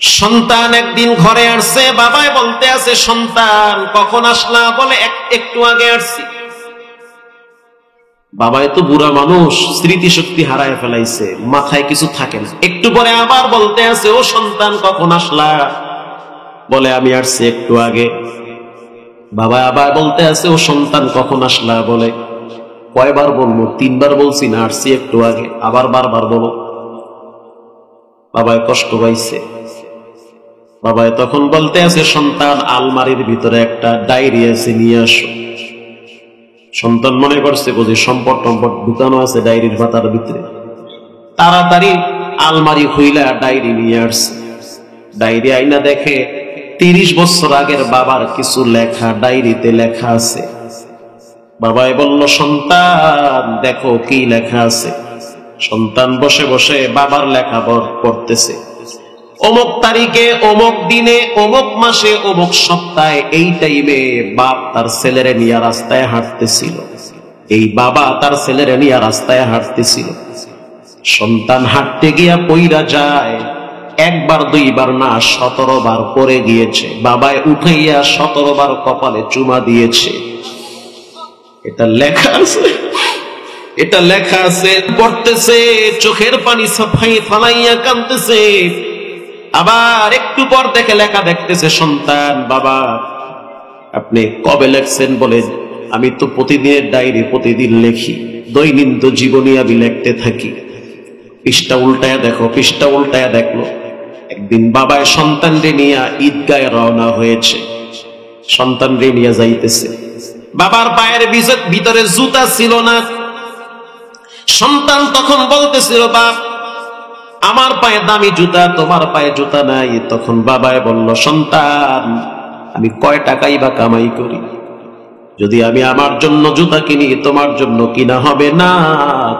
সন্তান একদিন ঘরে আসছে, বাবাই বলতে আছে, সন্তান কখন আসলা? বলে একটু আগে আসছি। বাবাই তো বুড়া মানুষ, স্মৃতিশক্তি হারায় ফেলাইছে, মাথায় কিছু থাকে না। একটু পরে আবার বলতে আছে, ও সন্তান কখন আসলা? বলে আমি আসছি একটু আগে। বাবা আবার বলতে আছে, ও সন্তান কখন আসলা? বলে কয়বার বলবো? 3 বার বলছি না, আসছি একটু আগে, আবার বারবার বলো। বাবাই কষ্ট পাইছে। বাবাই তখন বলতে আছে, সন্তান আলমারির ভিতরে একটা ডায়েরি আছে, নিয়ে আসো। সন্তান মনে করছে বুঝি সম্পদ টম্পদ ঢুকানো আছে ডায়েরির পাতার ভিতরে। তাড়াতাড়ি আলমারি খুইলা ডায়েরি নিয়ে আসছে। ডায়েরি আইনা দেখে 30 বছর আগের বাবার কিছু লেখা ডায়েরিতে লেখা আছে। বাবাই বলল, সন্তান দেখো কি লেখা আছে। সন্তান বসে বসে বাবার লেখা পড়তেছে। অমুক তারিখে, অমুক দিনে, অমুক মাসে, অমুক সপ্তাহে, এই টাইমে বাপ তার ছেলেরে নিয়ে রাস্তায় হাঁটতেছিল। এই বাবা তার ছেলেরে নিয়ে রাস্তায় হাঁটতেছিল। সন্তান হাঁটতে গিয়া পইরা যায়, 1 বার 2 বার না, 17 বার পড়ে গিয়েছে। বাবায় উঠাইয়া 17 বার কপালে চুমা দিয়েছে। এটা লেখা আছে, এটা লেখা আছে। পড়তেছে, চোখের পানি ফালাইয়া কাঁদতেছে। আবার একটু পর দেখে লেখা দেখতেছে, সন্তান বাবা আপনি কবে লেখছেন? বলে আমি তো প্রতিদিনের ডায়েরি প্রতিদিন লেখি, দৈনন্দিন জীবনী আমি লিখতে থাকি। পৃষ্ঠা উল্টায়া দেখো, পৃষ্ঠা উল্টায়া দেখলো। একদিন বাবায় সন্তানরে নিয়ে ঈদগাহে রওনা হয়েছে। সন্তানরে নিয়ে যাইতেছে, বাবার পায়ের ভিতরে জুতা ছিল না। সন্তান তখন বলতেছিল, বাপ আমার পায়ে দামি জুতা, তোমার পায়ে জুতা নাই। তখন বাবায় বলল, সন্তান আমি কয় টাকাই বা কামাই করি, যদি আমি আমার জন্য জুতা কিনি তোমার জন্য কিনা হবে না।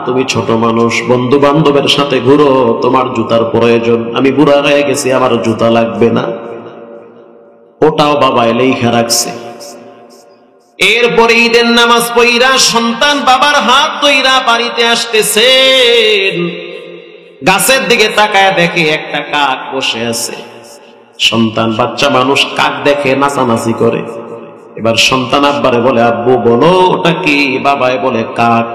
তুমি ছোট মানুষ, বন্ধু বান্ধবের সাথে ঘুরো, তোমার জুতার প্রয়োজন। আমি বুড়া হয়ে গেছি, আমার জুতা লাগবে না। ওটাও বাবায় লেখা রাখছে। এরপরে ঈদের নামাজ পড়িরা সন্তান বাবার হাত ধইরা বাড়িতে আসতেছেন। গাছের দিকে তাকায় দেখে একটা কাক বসে আছে। সন্তান বাচ্চা মানুষ, কাক দেখে নাচানাচি করে। এবার সন্তান আব্বারে বলে, আব্বু বলো ওটা কি? বাবায় বলে কাক।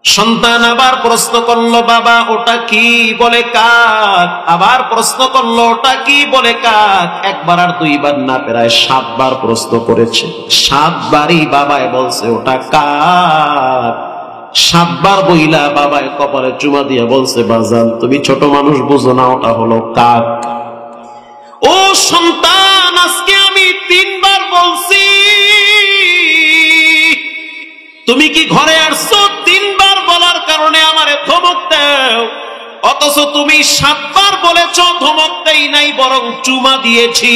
সন্তান আবার প্রশ্ন করলো, বাবা ওটা কি? বলে কাক। আবার প্রশ্ন করলো, ওটা কি? বলে কাক। 1 বার আর 2 বার না, প্রায় 7 বার প্রশ্ন করেছে। 7 বারই বাবায় বলছে ওটা কাক। 7 বার বইলা বাবায় কপালে চুমা দিয়া বলছে, বাজান তুমি ছোট মানুষ, বুঝো না, ওটা হলো কাক। ও সন্তান, আজকে আমি 3 বার বলছি, তুমি কি ঘরে আসছো? 3 বার বলার কারণে আমারে ধমক দাও, অথচ তুমি 7 বার বলেছ, ধমক দেই নাই, বরং চুমা দিয়েছি।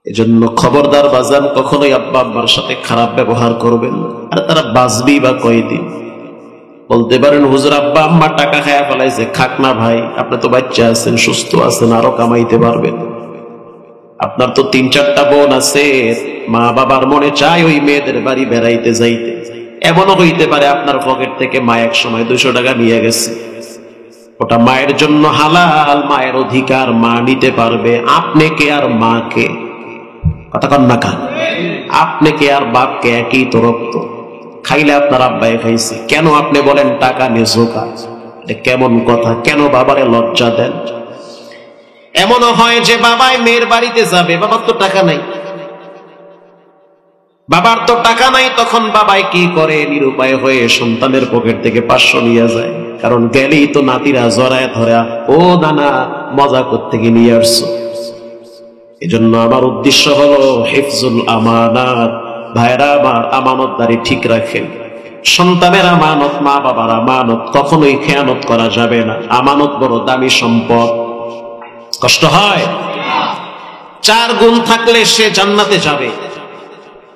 এজন্য খবরদার বাজান, কখনোই আব্বা আম্মার সাথে খারাপ ব্যবহার করবেন না। আর তারা বাঁচবেই বা কয়দিন? বলতে পারেন, হুজুর আব্বা আম্মা টাকা খায়া ফেলাইছে, খাক না ভাই, আপনি তো বাচ্চা আছেন, সুস্থ আছেন, আরো কামাইতে পারবেন। আপনার তো 3-4টা বোন আছে, মা বাবার মনে চায় ওই মেয়েদের বাড়ি বেড়াইতে যাইতে। এমনও হইতে পারে আপনার পকেট থেকে মা এক সময় 200 টাকা নিয়ে গেছে। ওটা মায়ের জন্য হালাল, মায়ের অধিকার, মা নিতে পারবে। আপনি কে আর মা কে? কথা কন না কান। আপনি কে আর বাপ কে? একই তো রক্ত। খাইলে আপনার আব্বাই খাইছে, কেন আপনি বলেন টাকা নেছো কাজ? এটা কেমন কথা? কেন বাবারে লজ্জা দেন? এমনও হয় যে বাবাই মেয়ের বাড়িতে যাবে, বাবার তো টাকা নাই, বাবার তো টাকা নাই। তখন বাবাই কি করে? নিরুপায় হয়ে সন্তানের পকেট থেকে 500 নিয়ে যায়। কারণ গেলেই তো নাতিরা জড়ায় ধরা, ও নানা মজা করতে গিয়ে নিয়ে আসছো। এজন্য আমার উদ্দেশ্য হলো হিফজুল আমানাত। ভাইরা আমার, আমানতদারি ঠিক রাখেন। সন্তানের আমানত, মা বাবার আমানত, কখনোই খেয়ানত করা যাবে না। আমানত বড় দামি সম্পদ। কষ্ট হয়? 4 গুণ থাকলে সে জান্নাতে যাবে,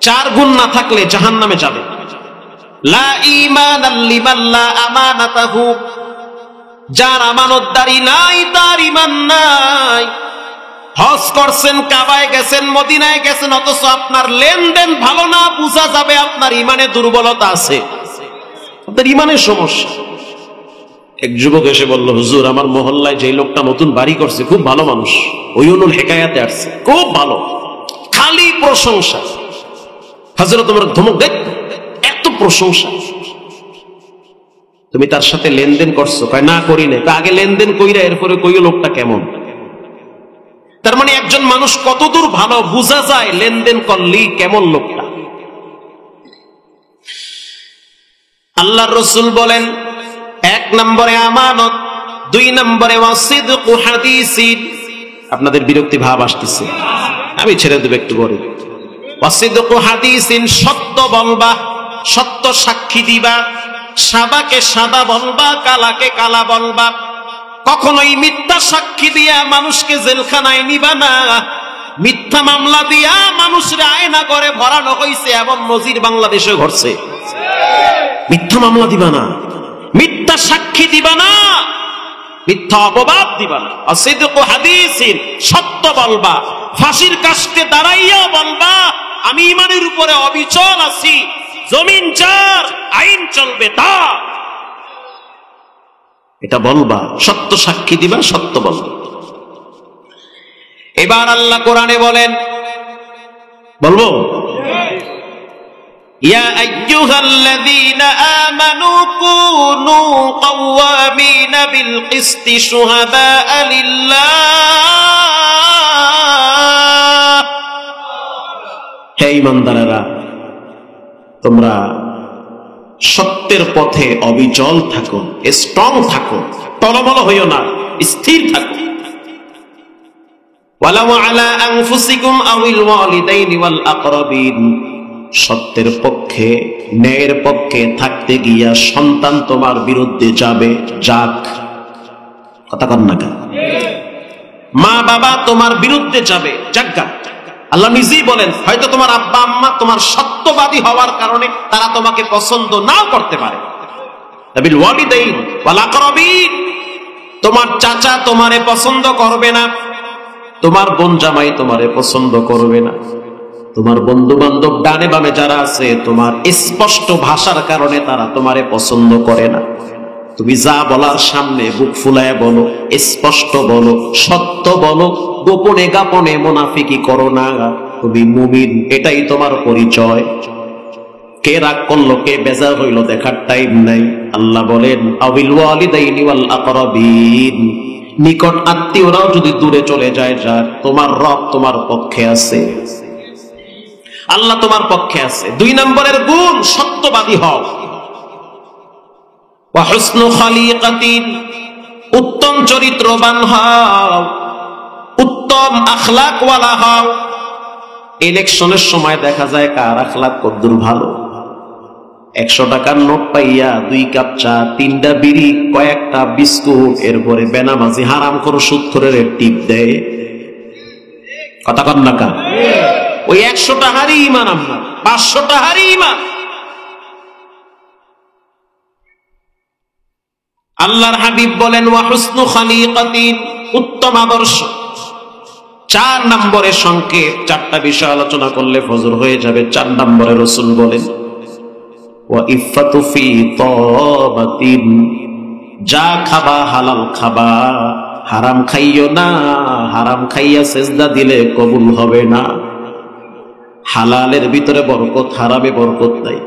4 গুণ না থাকলে জাহান্নামে যাবে। লা ঈমানা লিমান লা আমানাতাহু, যার আমানতদারি নাই তার ঈমান নাই। হজ করছেন, কাবায় গেছেন, মদিনায় গেছেন, অথচ আপনার লেনদেন ভালো না, বোঝা যাবে আপনার ঈমানে দুর্বলতা আছে, আপনার ঈমানের সমস্যা। এক যুবক এসে বলল, হুজুর আমার মহল্লায় যে লোকটা নতুন বাড়ি করছে খুব ভালো মানুষ, ওইনুল হেকায়াতে আসছে, খুব ভালো, খালি প্রশংসা। হযরত ওমর ধমক দেখ, এত প্রশংসা, তুমি তার সাথে লেনদেন করছো? কয় না করি না। আগে লেনদেন কইরা এরপরে কইও লোকটা কেমন। তার মানে একজন মানুষ কতদূর ভালো বোঝা যায় লেনদেন করলেই কেমন লোকটা। আল্লাহর রাসূল বলেন, এক নম্বরে আমানত, দুই নম্বরে ওয়াসিদকু হাদিসিন। আপনাদের বিরক্তি ভাব আসতেছে, আমি ছেড়ে দেব একটু পরে। ওয়াসিদকু হাদিসিন, সত্য বলবা, সত্য সাক্ষী দিবা, সাদাকে সাদা বলবা, কালাকে কালা বলবা। কখনোই মিথ্যা সাক্ষী দিয়া মানুষকে জেলখানায় নিবা না। মিথ্যা মামলা দিয়া মানুষের আয়না করে ভরানো হয়েছে, এমন নজির বাংলাদেশে ঘটছে। মিথ্যা মামলা দিবা না, মিথ্যা সাক্ষী দিবা না, মিথ্যা অপবাদ দিবা না। আসিদকু হাদিসিন, সত্য বলবা, ফাঁসির কাস্টে দাঁড়াইয়া বলবা আমি ইমানের উপরে অবিচল আছি, জমিন যার আইন চলবে তা, এটা বলবা, সত্য সাক্ষী দিবা, সত্য বলবা। এবার আল্লাহ কোরআনে বলেন, বলবো, ইয়া আইয়ুহাল্লাযীনা আমানু কুনু কাওয়ামিনা বিল কিসতি শুহাদাআ লিল্লাহ। হে ঈমানদারেরা, তোমরা সত্যের পথে অবিচল থাকো, স্ট্রং থাকো, টলমল হইও না, স্থির থাকো। ওয়ালাউ আলা আনফুসিকুম আওয়াল ওয়ালিদাইনি ওয়াল আকরাবিন, সত্যের পক্ষে, ন্যায়ের পক্ষে থাকতে গিয়া সন্তান তোমার বিরুদ্ধে যাবে, যাক, কথা কন না কেন? মা বাবা তোমার বিরুদ্ধে যাবে, যাক। আল্লাহ নিজেই বলেন, হয়তো তোমার আব্বা আম্মা তোমার সত্যবাদী হওয়ার কারণে তারা তোমাকে পছন্দ নাও করতে পারে। বিল ওয়ালিদাইন ওয়াল আকরাবিন, তোমার চাচা তোমারে পছন্দ করবে না, তোমার বোন জামাই তোমারে পছন্দ করবে না, তোমার বন্ধু বান্ধব ডানে বামে যারা আছে তোমার স্পষ্ট ভাষার কারণে তারা তোমারে পছন্দ করে না। তুমি যা বলার সামনে বুক ফুলায় বলো, স্পষ্ট বলো, সত্য বলো, গোপনে গাপনে মুনাফিকি করো না, তুমি মুমিন, এটাই তোমার পরিচয়। কে রাগ করলো, কে বেজার হইলো দেখার টাইম নাই। আল্লাহ বলেন, আবিল ওয়ালিদাইনি ওয়াল আকরাবিন, নিকট আত্মীয়রাও যদি দূরে চলে যায়, যাক, তোমার রব তোমার পক্ষে আছে, আল্লাহ তোমার পক্ষে আছে। দুই নম্বরের গুণ, সত্যবাদী হও। ওয়া হুসনু খালিকাতিন, উত্তম চরিত্রবান হও, উত্তম আখলাকওয়ালা হও। ইলেকশনের সময় দেখা যায় কার আখলাক কদ্দুর ভালো। 100 টাকার নোট পাইয়া 2 কাপ চা, 3টা বিড়ি, কয়েকটা বিস্কুট, এরপরে বেনামাজি হারামখোর সুদখোরের টিপ দেয়, কথা কন না কা? ওই 100 টাকারই ঈমান আপনার, 500 টাকারই ঈমান। আল্লাহর হাবিব বলেন, ওয়া হুসনু খালিকাতিন, উত্তম আদর্শ। 4 নম্বরের সংকেত, 4টা বিষয় আলোচনা করলে ফজর হয়ে যাবে। 4 নম্বরে রাসূল বলেন, ওয়া ইফাতু ফি তাবাতিন, যা খাবা হালাল খাবা, হারাম খাইও না, হারাম খাইয়া সেজদা দিলে কবুল হবে না। হালালের ভিতরে বরকত, হারামে বরকত নাই।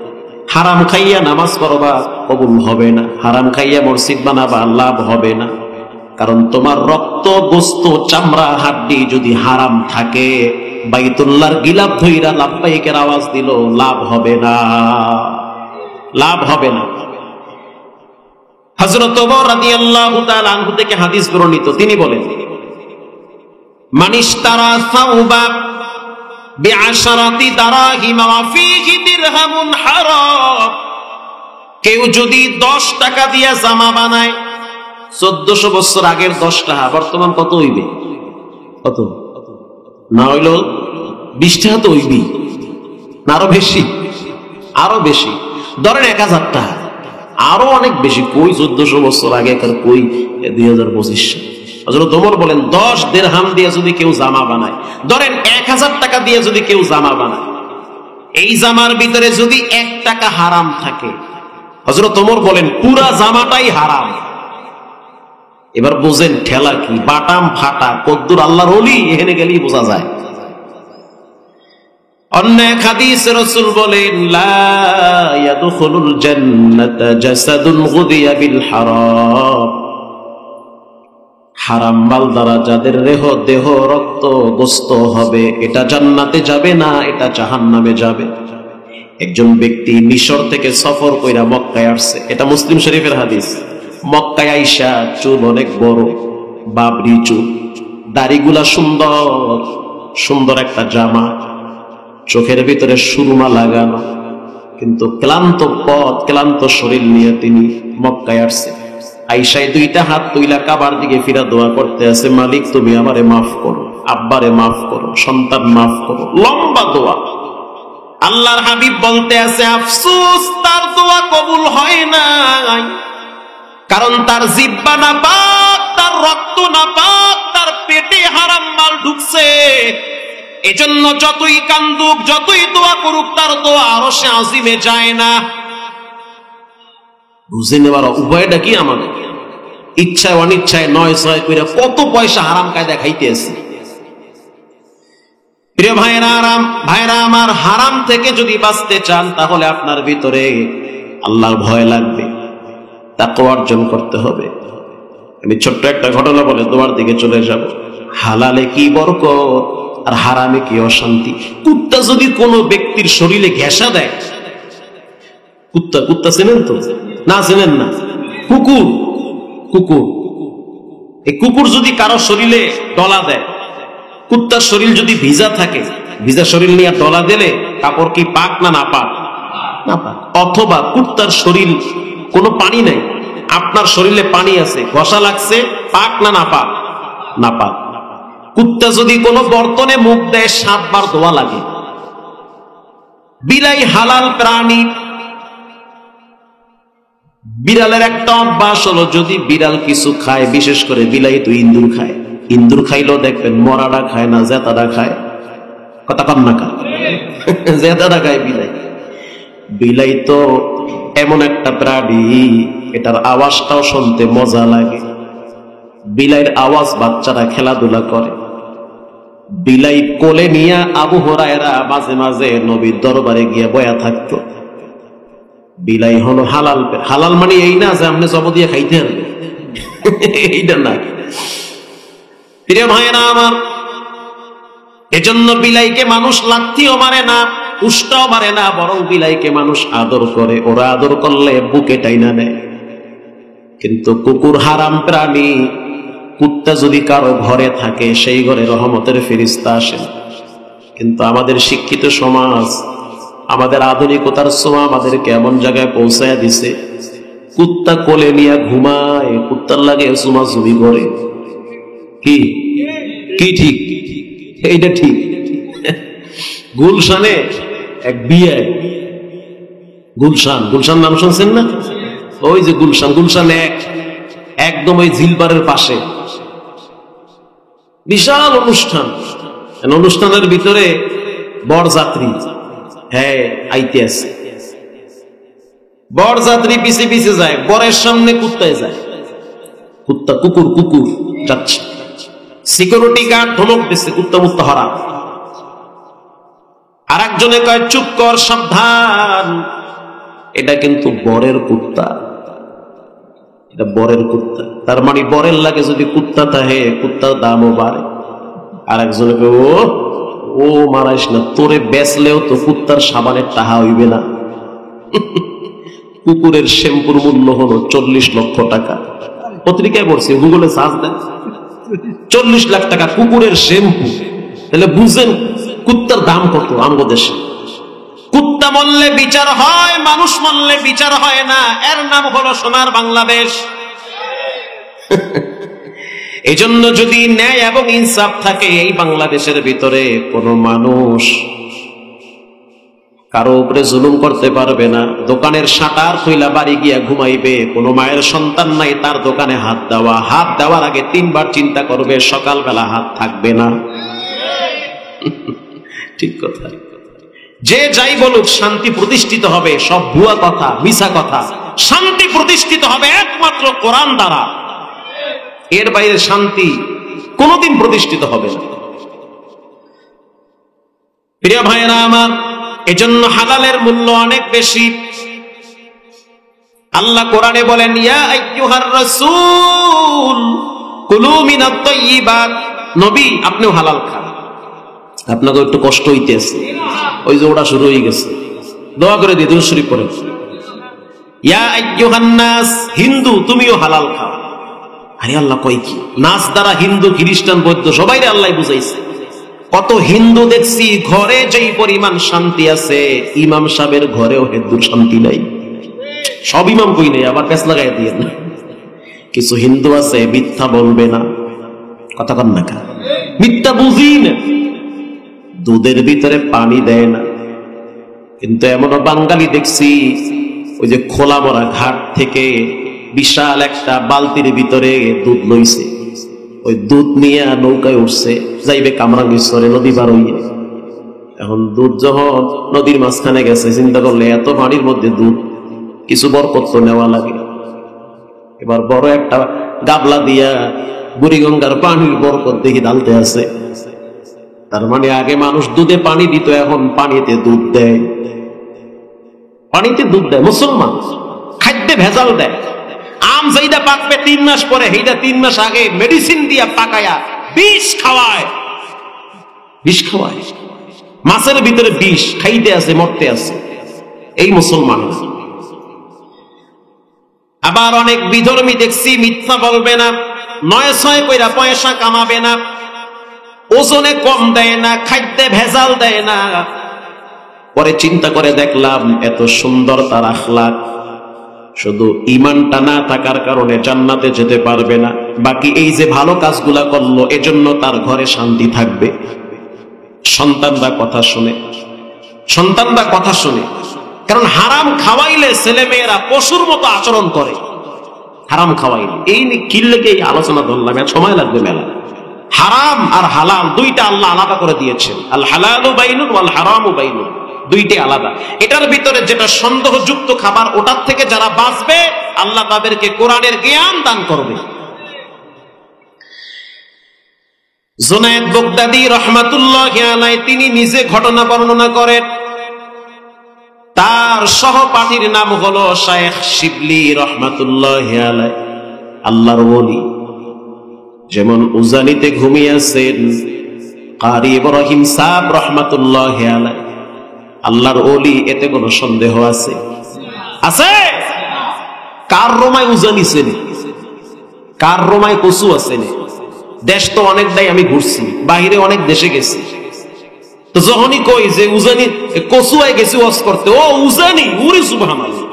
হারাম খাইয়া নামাজ পড়বা, কবুল হবে না। হারাম খাইয়া মসজিদ বানাবা, লাভ হবে না। কারণ তোমার রক্ত, গোস্ত, চামড়া, হাড্ডি যদি হারাম থাকে, বাইতুল্লাহর গিলাফ ধইরা লাব্বাইকের আওয়াজ দিল, লাভ হবে না, লাভ হবে না। হযরত ওমর রাদিয়াল্লাহু তাআলা আনহু থেকে হাদিস বর্ণিত, তিনি বলেন, মানিশতারা সাওবা বিআশরাতি দারাহিম ওয়া ফীহি দিরহামুন হারাম, কেউ যদি 10 টাকা দিয়া জামা বানায়, 1400 বছর আগের 10 টাকা, বর্তমান কত হইবে? কত না হইলো 20 টাকা তো হইবি না, আরো বেশি, আরো বেশি, ধরেন 1000 টাকা, আরো অনেক বেশি। কই 1400 বছর আগে, কই 2025 সাল। হযরত ওমর বলেন, 10 দিরহাম দিয়ে যদি কেউ জামা বানায়, ধরেন 1000 টাকা দিয়ে যদি কেউ জামা বানায়, এই জামার ভিতরে যদি 1 টাকা হারাম থাকে, হযরত ওমর বলেন পুরা জামাটাই হারাম। এবার বোঝেন ঠেলা কি, বাটাম ফাটা কদ্দুর আল্লাহর ওলি, এখানে গেলেই বোঝা যায়। অন্য এক হাদিসে রাসূল বলেন, লা ইয়াদখুলুল জান্নাতা জাসাদুন গুদিয়া বিল হারাম। হারাম মাল দ্বারা যাদের দেহ রক্ত গোস্ত হবে, এটা জান্নাতে যাবে না, এটা জাহান্নামে যাবে। একজন ব্যক্তি মিশর থেকে সফর কইরা মক্কায় আসছে, এটা মুসলিম শরীফের হাদিস। মক্কায় আইসা চুল অনেক বড়, বাবরি চুল, দাড়িগুলা সুন্দর সুন্দর, একটা জামা, চোখের ভিতরে সুরমা লাগানো, কিন্তু ক্লান্ত পথ ক্লান্ত শরীর নিয়ে তিনি মক্কায় আসছে। আইসায় দুইটা হাত তুইলা কাবার দিকে ফিরা দোয়া করতে আছে, মালিক তুমি আমারে মাফ করো, আব্বারে মাফ করো, সন্তান মাফ করো, লম্বা দোয়া। আল্লাহর হাবিব বলতে আছে, আফসোস তার দোয়া কবুল হয় নাই, কারণ তার জিহ্বা নাপাক, তার রক্ত নাপাক, তার পেটে হারাম মাল ঢুকছে। এজন্য যতই কান্দুক, যতই দোয়া করুক, তার দোয়া আরশে আজিমে যায় না। বুঝে নেবার উপায়টা কি? আমাদের ইচ্ছায় অনিচ্ছায় নয় ছয় করে কত পয়সা হারাম কায়দা খাইতেছে। প্রিয় ভাইরা আমার, হারাম থেকে যদি বাঁচতে চান তাহলে আপনার ভিতরে আল্লাহর ভয় লাগবে, তাকওয়া অর্জন করতে হবে। আমি ছোট্ট একটা ঘটনা বলে তোমার দিকে চলে যাব। হালালে কি বরকত আর হারামে কি অশান্তি। কুত্তা যদি কোনো ব্যক্তির শরীরে ঘেঁষা দেয়, কুত্তা চেনেন তো? না চেনেন না? কুকুর এই কুকুর যদি কারো শরীরে ডলা দেয়, কুত্তার শরীর যদি ভিজা থাকে, ভিজা শরীর নিয়ে ডলা দিলে কাপড় কি পাক না নাপাক? নাপাক। অথবা কুত্তার শরীর কোনো পানি নাই, আপনার শরীরে পানি আছে, ঘষা লাগছে, পাক না নাপাক? নাপাক। কুত্তা যদি কোনো বর্তনে মুখ দেয় 7 বার ধোয়া লাগে। বিলাই হালাল প্রাণী। বিড়ালের একটা অভ্যাস হলো, যদি বিড়াল কিছু খায়, বিশেষ করে বিলাই তো ইন্দুর খায়, ইন্দুর খাইলেও দেখবেন মরাটা খায় না, জেতাটা খায়। কথা কম না খায়, জেতাটা খায় বিলাই। বিলাই তো এমন একটা প্রাণী, এটার আওয়াজটাও শুনতে মজা লাগে। বিলাইয়ের আওয়াজ বাচ্চারা খেলাধুলা করে। বিলাই কোলে নিয়ে আবু হুরায়রা মাঝে মাঝে নবীর দরবারে গিয়ে বয়া থাকতো। বিলাই হলো হালাল। হালাল মানে এই না যে আপনি জব দিয়ে খাইতে হবে, এইটা না। প্রিয় ভাইরা আমার, এজন্য বিলাইকে মানুষ লাথিও মারে না, উষ্টাও মারে না, বরং বিলাইকে মানুষ আদর করে। ওরা আদর করলে বুকে টাইনা নেয়। কিন্তু কুকুর হারাম প্রাণী। কুত্তা যদি কারো ঘরে থাকে, সেই ঘরে রহমতের ফেরেশতা আসেন। কিন্তু আমাদের শিক্ষিত সমাজ, আমাদের আধুনিকতার ছোঁয়া আমাদেরকে এমন জায়গায় পৌঁছায় দিছে, কুত্তা কোলে নিয়ে ঘুমায়, কুত্তার লাগে চুমাচুমি করে। কি কি ঠিক? এইটা ঠিক। গুলশানে এক বিয়ে, গুলশান নাম শুনছেন না? ওই যে গুলশান একদম ওই ঝিলপাড়ের পাশে বিশাল অনুষ্ঠান। অনুষ্ঠানের ভিতরে বরযাত্রী আইতে আছে। বরযাত্রী পিছে পিছে যায়, বরের সামনে কুত্তায় যায়। কুকুর যাচ্ছে। সিকিউরিটি গার্ড ধমক দিচ্ছে, কুত্তা মুত্তা হারাম। আর একজনে কয়, চুপ কর, সাবধান, এটা কিন্তু বরের কুত্তা, এটা বরের কুত্তা। তার মানে বরের লাগে যদি কুত্তা থাকে, কুত্তার দামও বাড়ে। আর একজনে কয়, ও মারাইস না, তোরে বেচলেও তো কুত্তার সাবানের টাকা হইবে না। কুকুরের শ্যাম্পুর মূল্য হলো 40 লক্ষ টাকা। পত্রিকায় পড়ছে, গুগলে সার্চ দেন, 40 লাখ টাকা কুকুরের শ্যাম্পু। তাহলে বুঝেন কুত্তার দাম কত আমগো দেশে। কুত্তা মরলে বিচার হয়, মানুষ মরলে বিচার হয় না। এর নাম হলো সোনার বাংলাদেশ। এজন্য যদি ন্যায় এবং ইনসাফ থাকে এই বাংলাদেশের ভিতরে, কোন মানুষ কারো উপরে জুলুম করতে পারবে না। দোকানের শাটার খুইলা বাড়ি গিয়া ঘুমাইবে, কোন মায়ের সন্তান নাই তার দোকানে হাত দেওয়ার আগে 3 বার চিন্তা করবে, সকালবেলা হাত থাকবে না। ঠিক কথা। যে যাই বলুক, শান্তি প্রতিষ্ঠিত হবে। সব ভুয়া কথা, মিছা কথা। শান্তি প্রতিষ্ঠিত হবে একমাত্র কোরআন দ্বারা। এর বাইরে শান্তি কোনোদিন প্রতিষ্ঠিত হবে না। প্রিয় ভাইয়েরা আমার, এজন্য হালালের মূল্য অনেক বেশি। আল্লাহ কোরআনে বলেন, ইয়া আইয়ুহার রাসূল কুলু মিনাত তাইয়্যিবাত, নবী আপনিও হালাল খান। আপনাকে একটু কষ্ট হইতেছে, ওই যে ওটা শুরু হয়ে গেছে, দোয়া করে দিয়ে দুরূদ শরীফ পড়েন। ইয়া আইয়ুহান নাস, হিন্দু তুমিও হালাল খাও। আরে আল্লাহ কয় কি? নাস দ্বারা হিন্দু, খ্রিস্টান, বৌদ্ধ সবাইরে আল্লাহ বুঝাইছে। কত হিন্দু দেখছি ঘরে যেই পরিমাণ শান্তি আছে, ইমাম সাহেবের ঘরেও হেদ্দুর শান্তি নাই। সব ইমাম কই নেই, আবার পেছ লাগাই দিয়ে না। কিছু হিন্দু আছে মিথ্যা বলবে না, কথা কন না, মিথ্যা বুঝি না, দুধের ভিতরে পানি দেয় না। কিন্তু এমনও বাঙালি দেখছি, ওই যে খোলা মরা ঘাট থেকে বিশাল একটা বালতির ভিতরে দুধ লইছে, ওই দুধ নিয়ে নৌকায় উঠছে, যাইবে কামরাঙ্গীশ্বরে নদী পার হইয়ে। এখন দুধ যখন নদীর মাঝখানে গেছে, চিন্তা করলে এত পানির মধ্যে দুধ, কিছু বরকত নেওয়া লাগে। এবার বড় একটা গাবলা দিয়া বুড়িগঙ্গার পানির বরকত দেখি ঢালতে আছে। তার মানে আগে মানুষ দুধে পানি দিত, এখন পানিতে দুধ দেয়। পানিতে দুধ দেয় মুসলমান, খাদ্যে ভেজাল দেয়। আম যেইটা পাকবে 3 মাস পরে, সেইটা 3 মাস আগে মেডিসিন দিয়া পাকায়া বিষ খাওয়ায়, বিষ খাওয়ায়। মাছের ভিতরে বিষ, খাইতে আছে, মরতে আছে। এই মুসলমান। আবার অনেক বিধর্মী দেখছি মিথ্যা বলবে না, 9-6 কইরা পয়সা কামাবে না, ওজনে কম দেয় না, খাদ্যে ভেজাল দেয় না। পরে চিন্তা করে দেখলাম এত সুন্দর তার আখলাক, শুধু ইমানটা না থাকার কারণে জান্নাতে যেতে পারবে না। বাকি এই যে ভালো কাজগুলা করলো, এজন্য তার ঘরে শান্তি থাকবে। সন্তানরা কথা শুনে, সন্তানরা কথা শুনে। কারণ হারাম খাওয়াইলে ছেলে মেয়েরা পশুর মতো আচরণ করে। হারাম খাওয়াইলে, এই নিয়ে কিল্লেকে এই আলোচনা ধরলাম, এত সময় লাগবে মেলা। হারাম আর হালাল দুইটা আল্লাহ আলাদা করে দিয়েছেন। আল হালালু বাইনুন ওয়াল হারামু বাইনুন, দুইটাই আলাদা। এটার ভিতরে যেটা সন্দেহযুক্ত খাবার, ওটার থেকে যারা বাঁচবে আল্লাহ তাদেরকে কোরআনের জ্ঞান দান করবে। জুনায়েদ বাগদাদী রাহমাতুল্লাহি আলাইহি তিনি নিজে ঘটনা বর্ণনা করেন। তার সহপাঠীর নাম হলো শায়েখ শিবলি রাহমাতুল্লাহি আলাইহি, আল্লাহর ওলি। যেমন উজানিতে ঘুমিয়ে আছেন কারি ইব্রাহিম সাহেব রাহমাতুল্লাহি আলাইহি, আল্লাহর ওলি, এতে কোনো সন্দেহ আছে? আছে? কার রোমায় উজানি চেনে, কার রোমায় কচু আছে? দেশ তো অনেক দায়, আমি ঘুরছি বাহিরে, অনেক দেশে গেছি। তো যখনই কই যে উজানি কচুয়ায় গেছি ওয়াজ করতে, ও উজানি, উরি সুবহানাল্লাহ,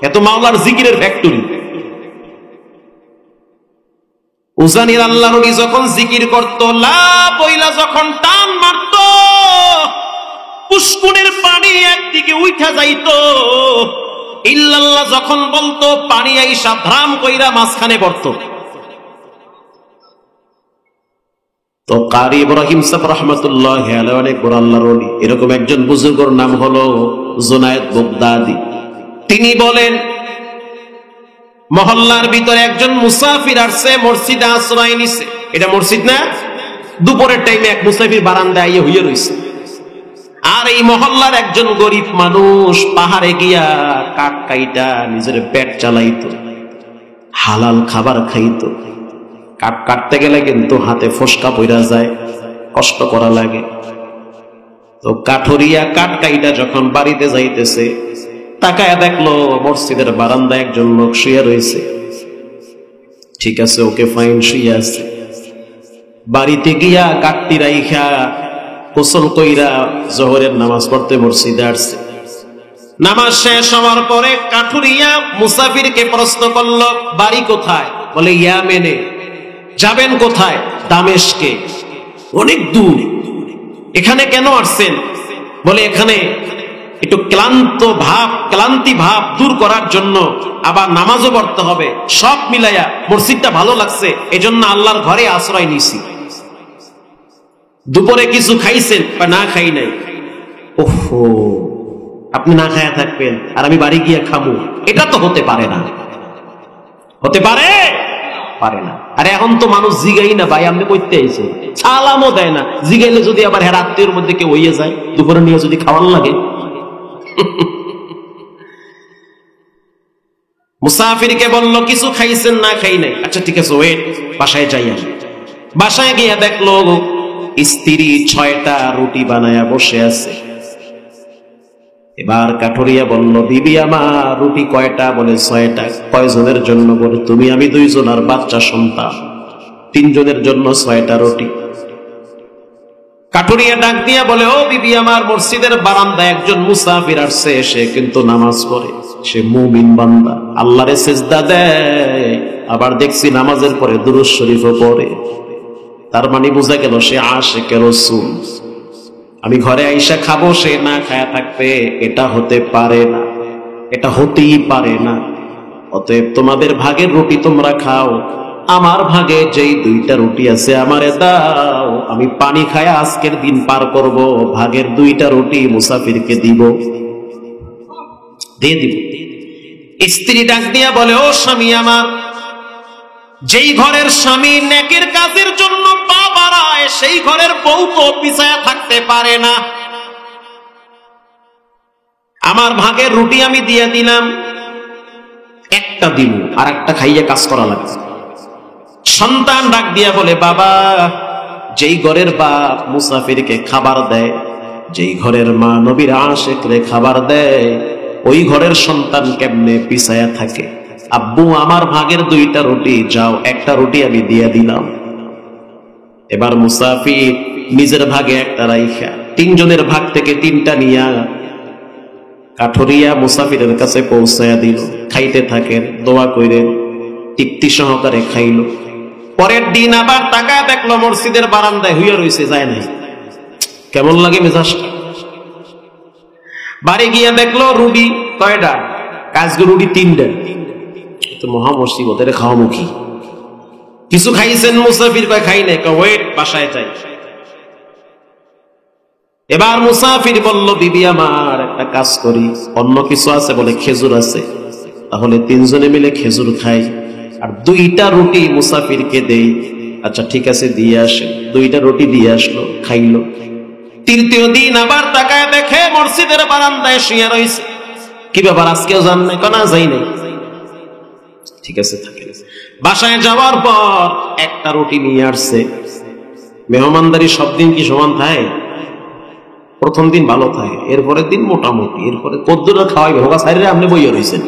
এত মাওলার জিকিরের ফ্যাক্টরি। উজানির আল্লাহর ওলি যখন জিকির করত, লা বইলা যখন টান মারত, পুষ্কুনের পানি একদিকে উঠা যাইতো, ইল্লাল্লাহ যখন বলতো, পানি আইসা ধ্রাম কইরা মাঝখানে পড়ত। তো কারি ইব্রাহিম সাহেব রাহমাতুল্লাহি আলাইহি অনেক বড় আল্লাহর ওলি। এরকম একজন বুজুর্গের নাম হলো জুনায়েদ বাগদাদী। তিনি বলেন, মহল্লার ভিতরে একজন মুসাফির আসছে, মসজিদে আশ্রয় নিছে। এটা মসজিদ না, দুপুরের টাইমে এক মুসাফির বারান্দায় আইয়ে হইয়া রইছে। আর এই মহল্লার একজন গরিব মানুষ পাহাড়ে গিয়া কাঠ কাইটা নিজের পেট চালাইতো, হালাল খাবার খাইতো। কাঠ কাটতে গেলে কিন্তু হাতে ফসকা পইরা যায়, কষ্ট করা লাগে। তো কাঠুরিয়া কাঠ কাইটা যখন বাড়িতে যাইতেছে, তাকায়া দেখলো মসজিদের বারান্দায় একজন লোক শুয়ে রয়েছে। ঠিক আছে, ওকে ফাইন, শুয়ে আছে। বাড়িতে গিয়া কাটতি রাইখা গোসল কইরা জোহরের নামাজ পড়তে মসজিদে আসছে। নামাজ শেষ হওয়ার পরে কাঠুরিয়া মুসাফিরকে প্রশ্ন করলো, বাড়ি কোথায়? বলে ইয়ামেনে। যাবেন কোথায়? দামেস্কে। অনেক দূর, এখানে কেন আসছেন? বলে এখানে একটু ক্লান্তি ভাব দূর করার জন্য, আবার নামাজও পড়তে হবে, সব মিলাইয়া মসজিদটা ভালো লাগছে, এজন্য আল্লাহর ঘরে আশ্রয় নিছি। দুপুরে কিছু খাইছেন? না খাই নাই। ওহো, আপনি না খায়া থাকবেন আর আমি বাড়ি গিয়ে খাবো, এটা তো হতে পারে না। হতে পারে? পারে না। আরে এখন তো মানুষ জিগাই না, ভাই আপনি কইতে আইছে, সালামও দেয় না। জিগাইলে যদি আবার হ্যাঁ আত্মীয়র মধ্যে কেউ হইয়া যায়, দুপুরে নিয়ে যদি খাওয়ার লাগে। মুসাফিরকে বলল কিছু খাইছেন না? খাই নাই। আচ্ছা ঠিক আছে, ওয়েট, বাসায় যাই। বাসায় গিয়া দেখলো স্ত্রী 6টা রুটি বানায়া বসে আছে। এবার কাঠুরিয়া বলল, বিবি আমার রুটি কয়টা? বলে 6টা। কয়জনের জন্য? বলে তুমি আমি 2 জন আর বাচ্চা সন্তান, 3 জনের জন্য 6টা রুটি। কাঠুরিয়া ডাক দিয়া বলে, ও বিবি আমার, মসজিদের বারান্দায় একজন মুসাফির আসছে, সে কিন্তু নামাজ পড়ে, সে মুমিন বান্দা, আল্লাহরে সিজদা দেয়, আবার দেখছি নামাজের পরে দুরূদ শরীফও পড়ে। তার মানে বোঝা গেল সে আশিকে রাসূল। আমি ঘরে আইসা খাবো, সে না খায়া থাকবে, এটা হতে পারে না, এটা হতেই পারে না। অতএব তোমাদের ভাগের রুটি তোমরা খাও, আমার ভাগে যেই 2টা রুটি আছে আমারে দাও, আমি পানি খায়া আজকের দিন পার করব, ভাগের 2টা রুটি মুসাফিরকে দিব, দিয়ে দিব। স্ত্রী ডাক দিয়া বলে, ও স্বামী আমার, যেই ঘরের স্বামী নেকের কাজের জন্য পা বাড়ায়, সেই ঘরের বউ তো পিছায়া থাকতে পারে না। আমার ভাগের রুটি আমি দিয়ে দিলাম, একটা দিব, আর একটা খাইয়া কাজ করা লাগবে। সন্তান ডাক দিয়া বলে, বাবা, যেই ঘরের বাপ মুসাফিরকে খাবার দেয়, যেই ঘরের মা নবীর আশিকরে খাবার দেয়, ওই ঘরের সন্তান কেমনে পিছায়া থাকে? আব্বু, আমার ভাগের 2টা রুটি, যাও, একটা রুটি আমি দিয়ে দিলাম। এবার মুসাফির নিজের ভাগে একটা রাইখা 3 জনের ভাগ থেকে 3টা নিয়া কাঠুরিয়া মুসাফিরের কাছে পৌঁছায়া দিল। খাইতে থাকেন, দোয়া কইরেন, তৃপ্তি সহকারে খাইল। পরের দিন আবার তাকায় দেখলো মসজিদের বারান্দায় হইয়া রইছে, যায় নাই। কেমন লাগে মেজাজটা? বাড়ি গিয়া দেখলো রুটি কয়টা? কাজগুলো রুটি 3টা। তো মহা মুসিবতের খাওয়া মুখী। কিছু খাইছেন? মুসাফির কয় খাই নাই। ওয়েট, বাসায় যাই। এবার মুসাফির বলল, বিবি আমার, একটা কাজ করি, অন্য কিছু আছে? বলে খেজুর আছে। তাহলে 3 জনে মিলে খেজুর খাই, আর 2টা রুটি মুসাফিরকে দেই। আচ্ছা ঠিক আছে, দিয়ে আসে। 2টা রুটি দিয়ে আসলো, খাইলো। 3য় দিন আবার তাকায় দেখে মসজিদের বারান্দায় শুয়ে রয়েছে। কি ব্যাপার, আজকেও যান নাই? না, যাই নাই। ঠিক আছে, থাকে। বাসায় যাওয়ার পর একটা রুটি নিয়ে আসছে। মেহমানদারি সব দিন কি সমান থাকে? প্রথম দিন ভালো থাকে, এরপরের দিন মোটামুটি, এরপরে কদ্দুরা খাওয়াইবে, হোগা সাইরে আপনি বইয়া রয়েছেন,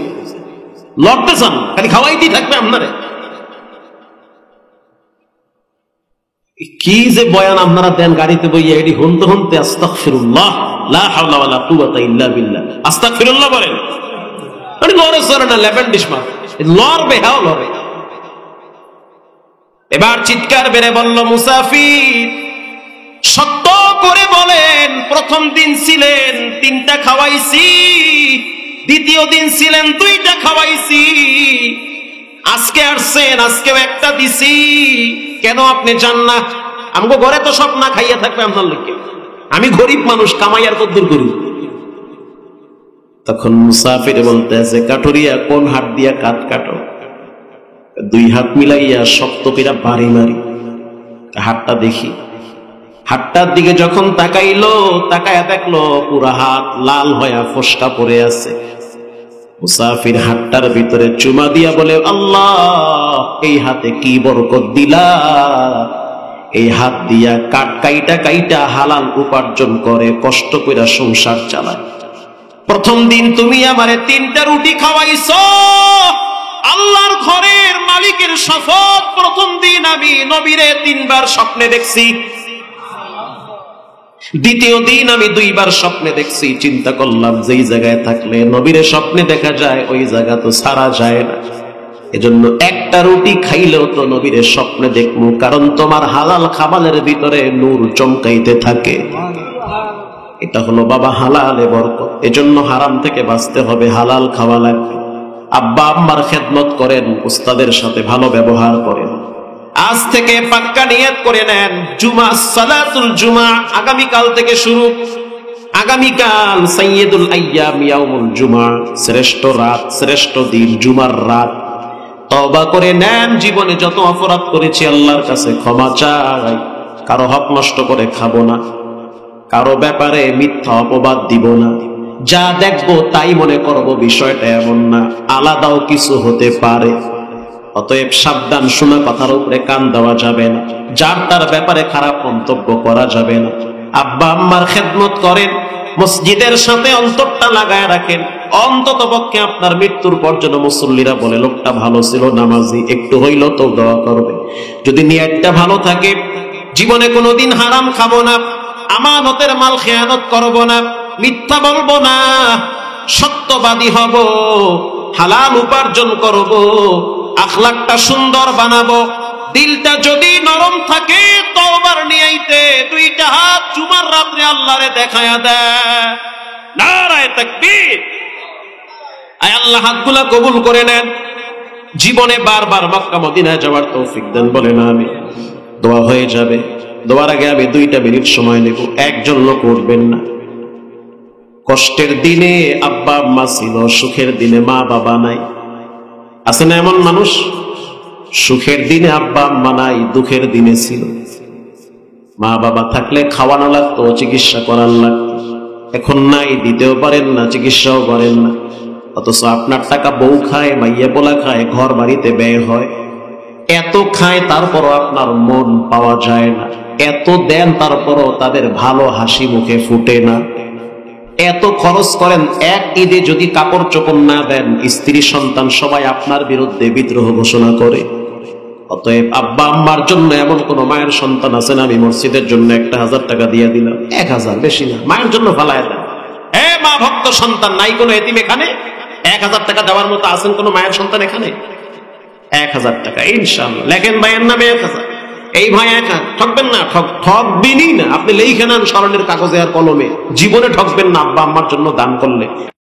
লড়তে চান, খালি খাওয়াইতেই থাকবে আপনারে। কি যে বয়ান আপনারা দেন গাড়িতে বইয়া, এটি হনতে হনতে আস্তাগফিরুল্লাহ, লা হাওলা ওয়ালা কুওয়াতা ইল্লা বিল্লাহ, আস্তাগফিরুল্লাহ বলেন। মানে লড়ে চড়ে না, লেবেন ডিসমার লড়বে, হ্যাঁ লড়বে। এবার চিৎকার বেড়ে বলল, মুসাফির, সত্য করে বলেন, প্রথম দিন ছিলেন 3টা খাওয়াইছি, দ্বিতীয় দিন ছিলেন 2টা খাওয়াইছি, আজকে আসছেন, আজকেও একটা দিছি, কেন আপনি জান না? আমগো ঘরে তো সব না খাইয়া থাকবে আপনার লোককে, আমি গরিব মানুষ, কামাই আর কদ্দুর করি। তখন মুসাফির বলতে আছে, কাঠুরিয়া, কোন হাত দিয়া কাঠ কাটো? 2 হাত মিলাইয়া শক্ত করে বাড়ি মারি, হাতটা দেখি। হাতটার দিকে যখন তাকাইলো, তাকায়া দেখলো পুরা হাত লাল হয়ে ফসকা পড়ে আছে। মুসাফির হাতটার ভিতরে চুমা দিয়া বলে, আল্লাহ, এই হাতে কি বরকত দিলা, এই হাত দিয়া কাট কাইটা কাইটা হালাল উপার্জন করে কষ্ট কইরা সংসার চালায়। প্রথম দিন তুমি আমারে 3টা রুটি খাওয়াইছো, আল্লাহর ঘরের মালিকের শপথ, প্রথম দিন আমি নবীরে 3 বার স্বপ্নে দেখছি, দ্বিতীয় দিন আমি 2 বার স্বপ্নে দেখছি। চিন্তা করলাম, যেই জায়গায় থাকলে নবীরে স্বপ্নে দেখা যায়, ওই জায়গা তো ছাড়া যায় না, এজন্য একটা রুটি খাইলেও তো নবীরে স্বপ্নে দেখবো, কারণ তোমার হালাল খাবারের ভিতরে নূর চমকাইতে থাকে। এটা হলো বাবা হালালে বরকত। এজন্য হারাম থেকে বাঁচতে হবে, হালাল খাওয়া লাগবে। আব্বা আম্মার খেদমত করেন, উস্তাদের সাথে ভালো ব্যবহার করেন। আজ থেকে পাক্কা নিয়ত করে নেন, জুমা, সালাতুল জুমা আগামীকাল থেকে শুরু। আগামীকাল সাইয়্যিদুল আইয়াম ইয়াউমুল জুমা, শ্রেষ্ঠ রাত, শ্রেষ্ঠ দিন, জুমার রাত। তওবা করে নেন, জীবনে যত অপরাধ করেছি আল্লাহর কাছে ক্ষমা চাই। কারো হক নষ্ট করে খাবো না, কারো ব্যাপারে মিথ্যা অপবাদ দিব না, যা দেখবো তাই মনে করব, বিষয়টা এমন না, আলাদাও কিছু হতে পারে। অতএব সাবধান, শোনা কথার উপরে কান দেওয়া যাবে না, যার তার ব্যাপারে খারাপ মন্তব্য করা যাবে না। আব্বা আম্মার খেদমত করেন, মসজিদের সাথে অন্তরটা লাগায় রাখেন, অন্তত পক্ষে আপনার মৃত্যুর পর যেন মুসল্লিরা বলে লোকটা ভালো ছিল, নামাজি, একটু হইল তো দোয়া করবে। যদি নিয়তটা ভালো থাকে, জীবনে কোনোদিন হারাম খাবো না, আমানতের মাল খেয়ানত করব না, মিথ্যা বলবো না, সত্যবাদী হব, হালাল উপার্জন করব, আখলাকটা সুন্দর বানাবো। দিলটা যদি নরম থাকে, তওবার নিয়াইতে দুইটা হাত জুমার রাতে আল্লাহরে দেখায়া দেয়, নারায়ে তাকবীর। আয় আল্লাহ হাতগুলা কবুল করে নেন, জীবনে বারবার মক্কা মদিনায় যাওয়ার তৌফিক দেন, বলেন আমিন। দোয়া হয়ে যাবে, দোয়ার আগে আমি 2 মিনিট সময় নেব। একজন লোক উঠবেন না। কষ্টের দিনে আব্বা আম্মা ছিল, সুখের দিনে মা বাবা নাই। আছে না এমন মানুষ? সুখের দিনে আব্বা আম্মা নাই, দুঃখের দিনে ছিল। মা বাবা থাকলে খাওয়ানো লাগতো, চিকিৎসা করার লাগতো, এখন নাই, দিতেও পারেন না, চিকিৎসাও করেন না। অথচ আপনার টাকা বউ খায়, মাইয়া পোলা খায়, ঘর বাড়িতে ব্যয় হয়, এত খায়, তারপরও আপনার মন পাওয়া যায় না। এত দেন, তারপরও তাদের ভালো হাসি মুখে ফুটে না। এত খরচ করেন, এক ঈদে যদি কাপড় চোপড় না দেন, স্ত্রী সন্তান সবাই আপনার বিরুদ্ধে বিদ্রোহ ঘোষণা করে। অতএব আব্বা আম্মার জন্য এমন কোন মায়ের সন্তান আছেন, আমি মসজিদের জন্য 1000 টাকা দিয়ে দিলাম, 1000 বেশি না, মায়ের জন্য ফালায় দেন। মা ভক্ত সন্তান নাই কোনো এতিম এখানে? 1000 টাকা দেওয়ার মতো আছেন কোন মায়ের সন্তান এখানে? 1000 টাকা ইনশাআল্লাহ লেখেন ভাইয়ের নামে 1000। এই ভাই একা ঠকবেন না, ঠকবেনই না। আপনি লিখে নেন স্মরণের কাগজে আর কলমে, জীবনে ঠকবেন না আব্বা আম্মার জন্য দান করলে।